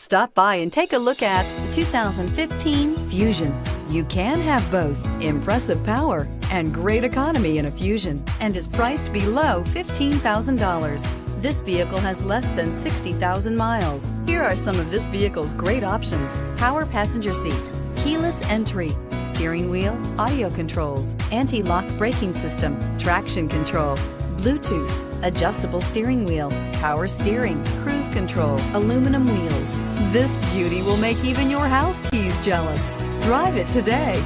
Stop by and take a look at the 2015 Fusion. You can have both impressive power and great economy in a Fusion and is priced below $15,000. This vehicle has less than 60,000 miles. Here are some of this vehicle's great options: power passenger seat, keyless entry, steering wheel audio controls, anti-lock braking system, traction control, Bluetooth, adjustable steering wheel, power steering, cruise control, aluminum wheels. This beauty will make even your house keys jealous. Drive it today.